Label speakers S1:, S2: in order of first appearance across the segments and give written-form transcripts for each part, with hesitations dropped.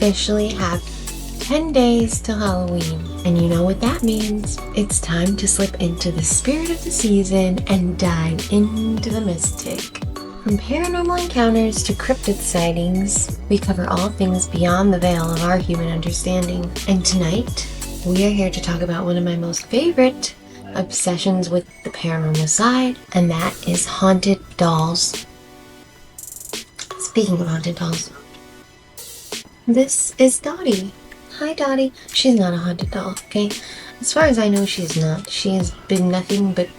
S1: officially have 10 days till Halloween, and you know what that means. It's time to slip into the spirit of the season and dive into the mystic. From paranormal encounters to cryptid sightings, we cover all things beyond the veil of our human understanding. And tonight, we are here to talk about one of my most favorite obsessions with the paranormal side, and that is haunted dolls. Speaking of haunted dolls, this is Dottie. Hi Dottie. She's not a haunted doll, okay? As far as I know, she's not. She has been nothing but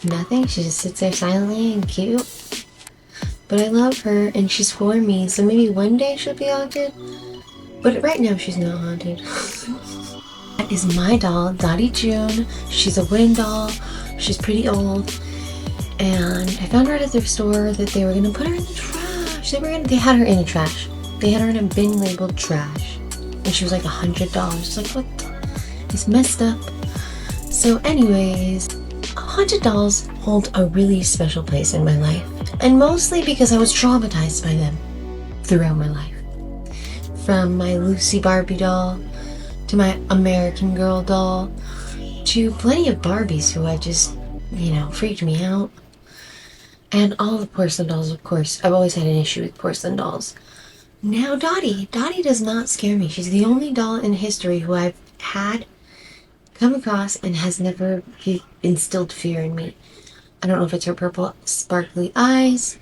S1: nothing. She just sits there silently and cute. But I love her and she's for me, so maybe one day she'll be haunted. But right now she's not haunted. That is my doll, Dottie June. She's a wooden doll. She's pretty old. And I found her at a thrift store that they were gonna put her in the trash. They had her in the trash. They had her in a bin labeled trash. And she was like $100. It's like, what? It's messed up. So anyways, haunted dolls hold a really special place in my life. And mostly because I was traumatized by them throughout my life. From my Lucy Barbie doll, to my American Girl doll, to plenty of Barbies who I just, freaked me out. And all the porcelain dolls, of course. I've always had an issue with porcelain dolls. Now Dottie does not scare me. She's the only doll in history who I've come across and has never instilled fear in me. I don't know if it's her purple sparkly eyes,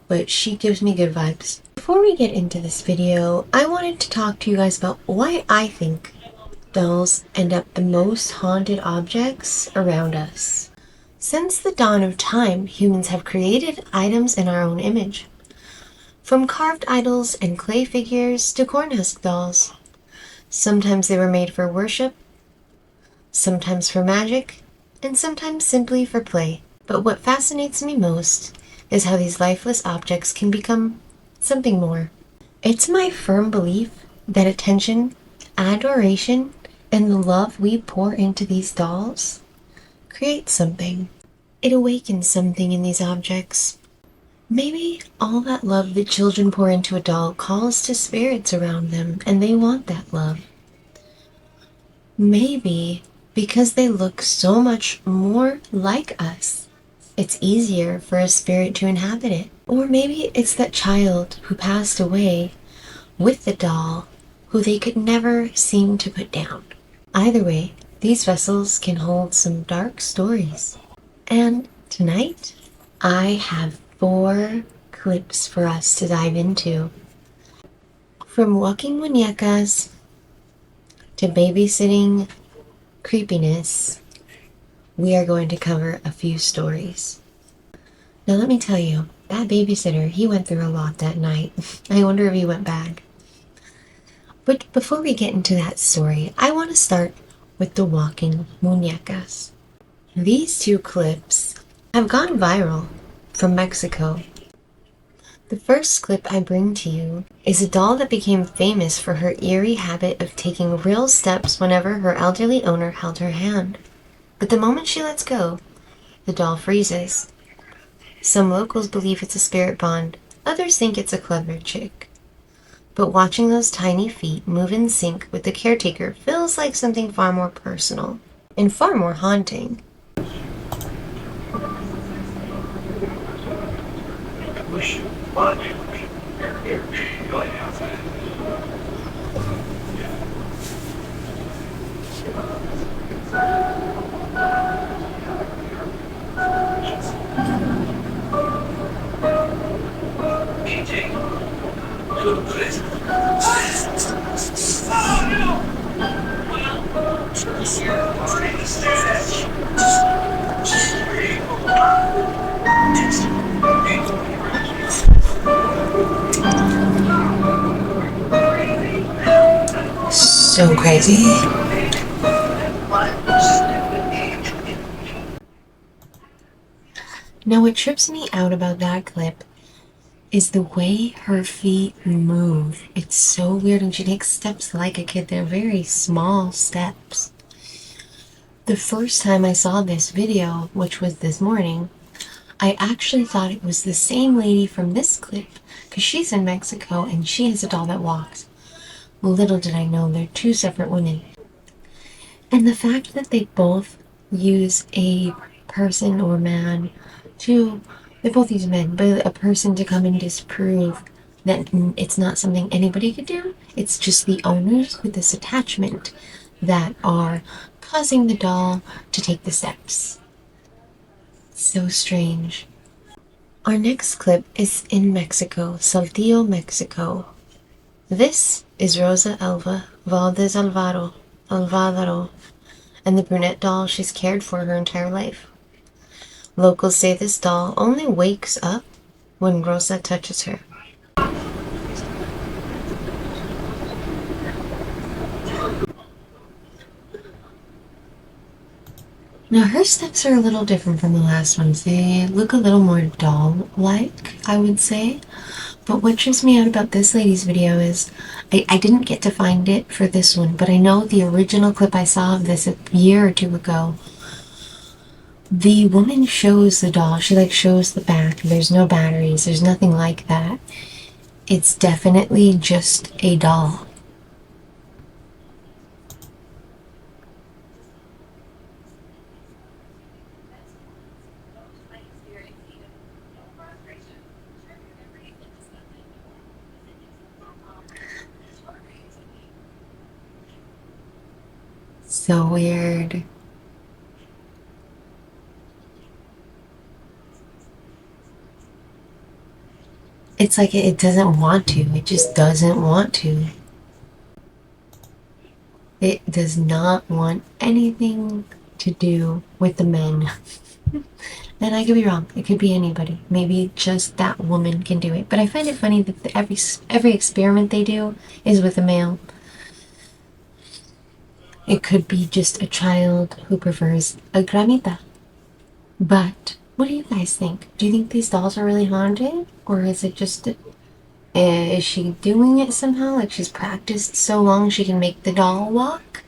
S1: but she gives me good vibes. Before we get into this video, I wanted to talk to you guys about why I think dolls end up the most haunted objects around us. Since the dawn of time, humans have created items in our own image. From carved idols and clay figures to cornhusk dolls. Sometimes they were made for worship, sometimes for magic, and sometimes simply for play. But what fascinates me most is how these lifeless objects can become something more. It's my firm belief that attention, adoration, and the love we pour into these dolls creates something. It awakens something in these objects. Maybe all that love that children pour into a doll calls to spirits around them, and they want that love. Maybe because they look so much more like us, it's easier for a spirit to inhabit it. Or maybe it's that child who passed away with the doll who they could never seem to put down. Either way, these vessels can hold some dark stories. And tonight, I have 4 clips for us to dive into. From walking munecas to babysitting creepiness, we are going to cover a few stories. Now let me tell you, that babysitter, he went through a lot that night. I wonder if he went back. But before we get into that story, I want to start with the walking munecas. These 2 clips have gone viral from Mexico. The first clip I bring to you is a doll that became famous for her eerie habit of taking real steps whenever her elderly owner held her hand. But the moment she lets go, the doll freezes. Some locals believe it's a spirit bond, others think it's a clever trick. But watching those tiny feet move in sync with the caretaker feels like something far more personal and far more haunting. So crazy. Now what trips me out about that clip is the way her feet move. It's so weird, and she takes steps like a kid. They're very small steps. The first time I saw this video, which was this morning, I actually thought it was the same lady from this clip, because she's in Mexico and she has a doll that walks. Little did I know they're two separate women. And the fact that they both use a person or man to, they both use men, but a person to come and disprove that it's not something anybody could do. It's just the owners with this attachment that are causing the doll to take the steps. So strange. Our next clip is in Mexico, Saltillo, Mexico. This is Rosa Elva Valdez Alvaro, and the brunette doll she's cared for her entire life. Locals say this doll only wakes up when Rosa touches her. Now her steps are a little different from the last ones. They look a little more doll-like, I would say. But what trips me out about this lady's video is I didn't get to find it for this one, but I know the original clip I saw of this a year or two ago. The woman shows the doll. She like shows the back. There's no batteries. There's nothing like that. It's definitely just a doll. So weird. It's like it doesn't want to. It just doesn't want to. It does not want anything to do with the men. And I could be wrong. It could be anybody. Maybe just that woman can do it. But I find it funny that every experiment they do is with a male. It could be just a child who prefers a granita. But what do you guys think? Do you think these dolls are really haunted? Or is it just... is she doing it somehow? Like she's practiced so long she can make the doll walk?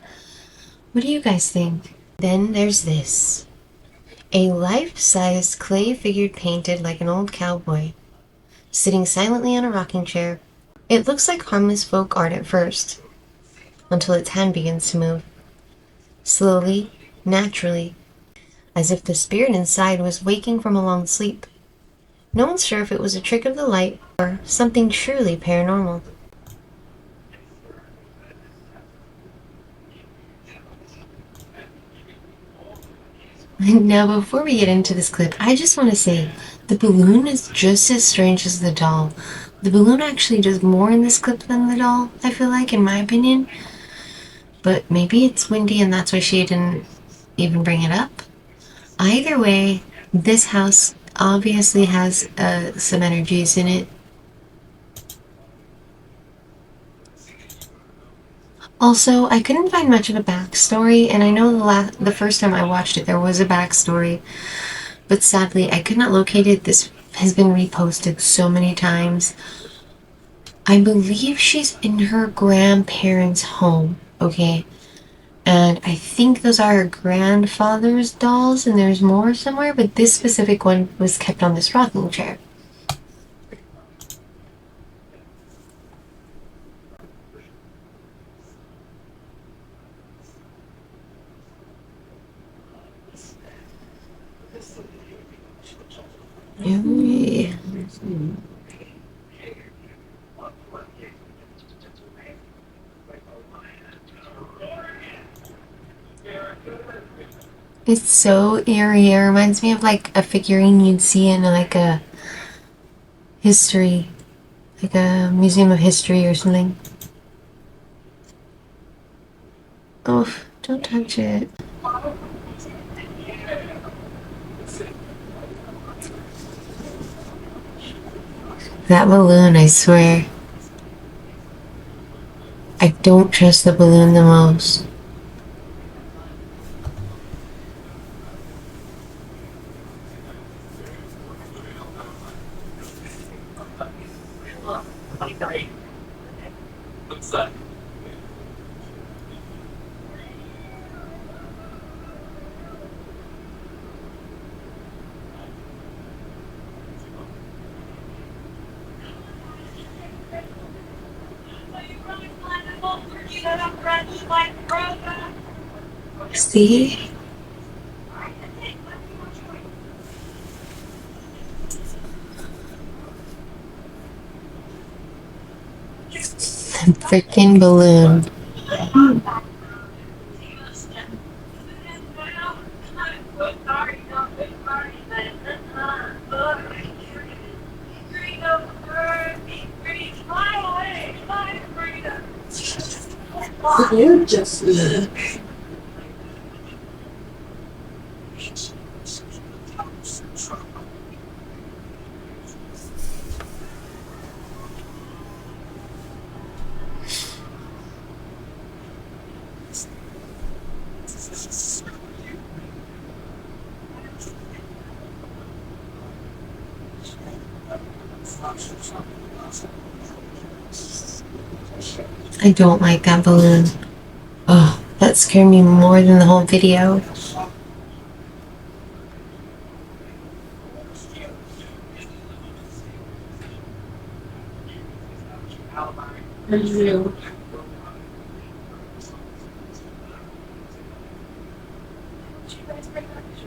S1: What do you guys think? Then there's this. A life-sized clay figure painted like an old cowboy, sitting silently on a rocking chair. It looks like harmless folk art at first, until its hand begins to move. Slowly, naturally, as if the spirit inside was waking from a long sleep. No one's sure if it was a trick of the light or something truly paranormal. Now, before we get into this clip, I just want to say the balloon is just as strange as the doll. The balloon actually does more in this clip than the doll, I feel like, in my opinion. But maybe it's windy and that's why she didn't even bring it up. Either way, this house obviously has some energies in it. Also, I couldn't find much of a backstory, and I know the first time I watched it there was a backstory, but sadly I could not locate it. This has been reposted so many times. I believe she's in her grandparents' home, okay? And I think those are her grandfather's dolls, and there's more somewhere, but this specific one was kept on this rocking chair. Yeah. It's so eerie. It reminds me of like a figurine you'd see in like a history, like a museum of history or something. Oh, don't touch it. That balloon, I swear. I don't trust the balloon the most. See? The freaking balloon.
S2: You just
S1: I don't like that balloon. Oh, that scared me more than the whole video.
S2: you.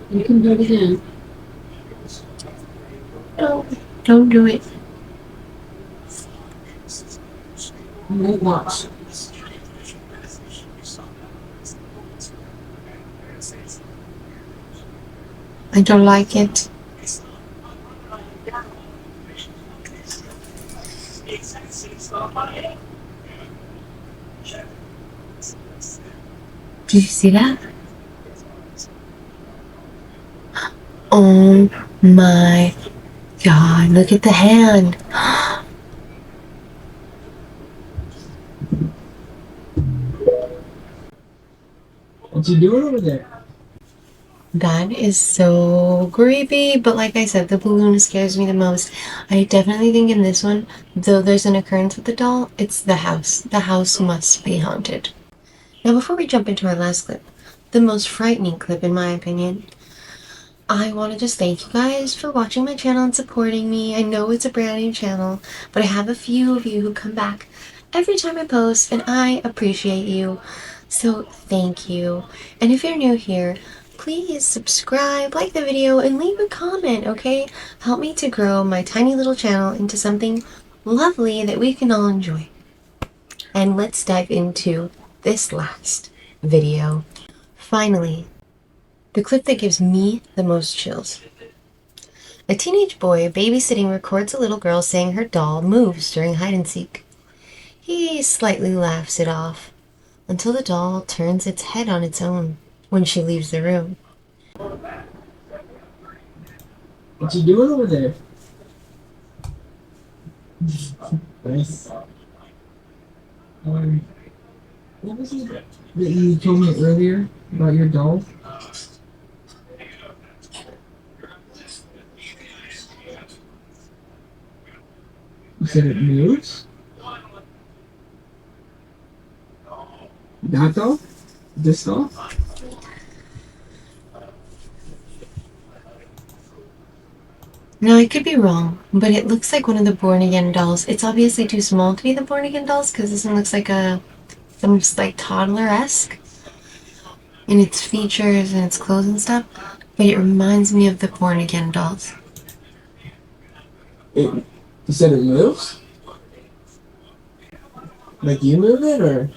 S2: You can do it again.
S1: Don't do it.
S2: Won't watch.
S1: I don't like it. Do you see that? Oh my god, look at the hand.
S2: What you doing over there?
S1: That is so creepy, but like I said, the balloon scares me the most. I definitely think in this one, though there's an occurrence with the doll, it's the house. The house must be haunted. Now, before we jump into our last clip, the most frightening clip in my opinion, I want to just thank you guys for watching my channel and supporting me. I know it's a brand new channel, but I have a few of you who come back every time I post, and I appreciate you. So thank you. And if you're new here, please subscribe, like the video, and leave a comment, okay? Help me to grow my tiny little channel into something lovely that we can all enjoy. And let's dive into this last video. Finally, the clip that gives me the most chills. A teenage boy babysitting records a little girl saying her doll moves during hide and seek. He slightly laughs it off until the doll turns its head on its own when she leaves the room.
S2: What you doing over there? Nice. What was it that you told me earlier about your doll? You said it moves? That doll? This doll?
S1: Now, I could be wrong, but it looks like one of the Born Again dolls. It's obviously too small to be the Born Again dolls because this one looks like almost like toddler-esque in its features and its clothes and stuff, but it reminds me of the Born Again dolls.
S2: You said it moves? Like you move it, or?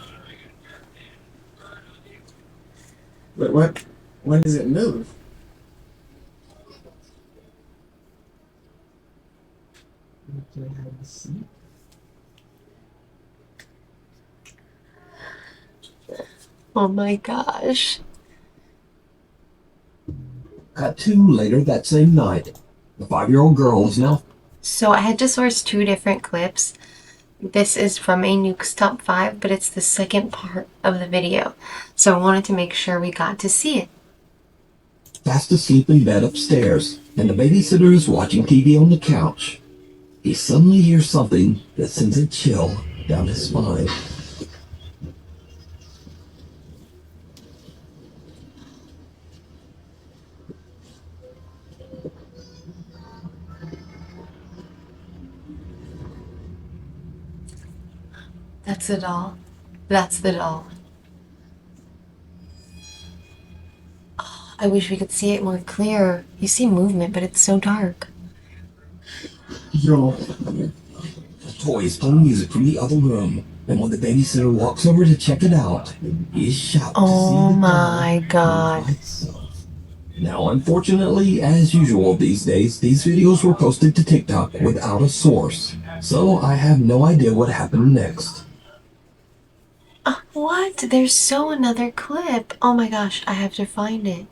S2: But what? When does it move? Do I have the seat?
S1: Oh my gosh.
S3: Cut to later that same night. The 5-year-old girl is now.
S1: So I had to source two different clips. This is from a Nuke's Top 5, but it's the second part of the video. So I wanted to make sure we got to see it.
S3: Fast asleep in bed upstairs, and the babysitter is watching TV on the couch. He suddenly hears something that sends a chill down his spine.
S1: That's the doll. That's the doll. I wish we could see it more clear. You see movement, but it's so dark.
S2: Yo.
S3: The toy is playing music from the other room, and when the babysitter walks over to check it out, he is shocked to see
S1: Oh
S3: the
S1: my
S3: doll
S1: God.
S3: move by itself. Now, unfortunately, as usual these days, these videos were posted to TikTok without a source, so I have no idea what happened next.
S1: What? There's so another clip. Oh my gosh, I have to find it.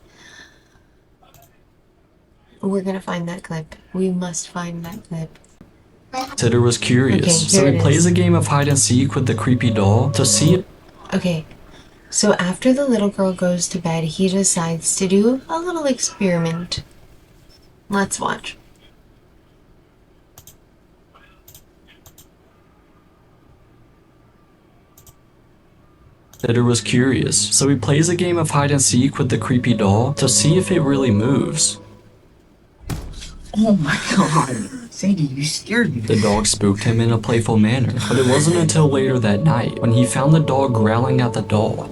S1: We're gonna find that clip. We must find that clip.
S4: Sitter was curious,
S1: Okay,
S4: so
S1: here
S4: he
S1: it
S4: plays
S1: is.
S4: a game of hide and seek with the creepy doll to see if
S1: Okay, so after the little girl goes to bed, he decides to do a little experiment. Let's watch.
S4: Sitter was curious, so he plays a game of hide and seek with the creepy doll to see if it really moves.
S2: Oh my god. Sadie, you scared me.
S4: The dog spooked him in a playful manner, but it wasn't until later that night when he found the dog growling at the doll.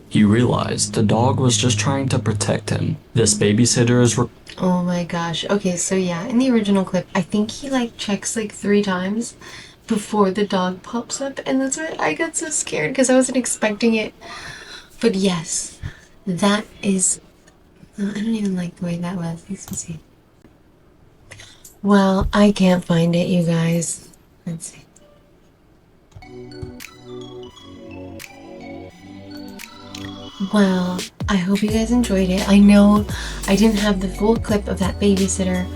S4: He realized the dog was just trying to protect him. This babysitter is
S1: Oh my gosh. Okay, so yeah, in the original clip, I think he like checks like 3 times before the dog pops up, and that's why I got so scared because I wasn't expecting it. But yes, that is... I don't even like the way that was. Let's see. Well, I can't find it, you guys. Let's see. Well, I hope you guys enjoyed it. I know I didn't have the full clip of that babysitter,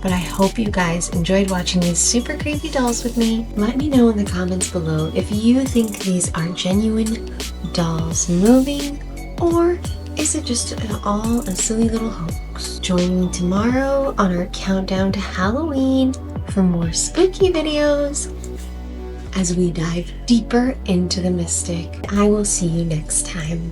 S1: but I hope you guys enjoyed watching these super creepy dolls with me. Let me know in the comments below if you think these are genuine dolls moving, or is it just all a silly little hoax? Join me tomorrow on our countdown to Halloween for more spooky videos as we dive deeper into the mystic. I will see you next time.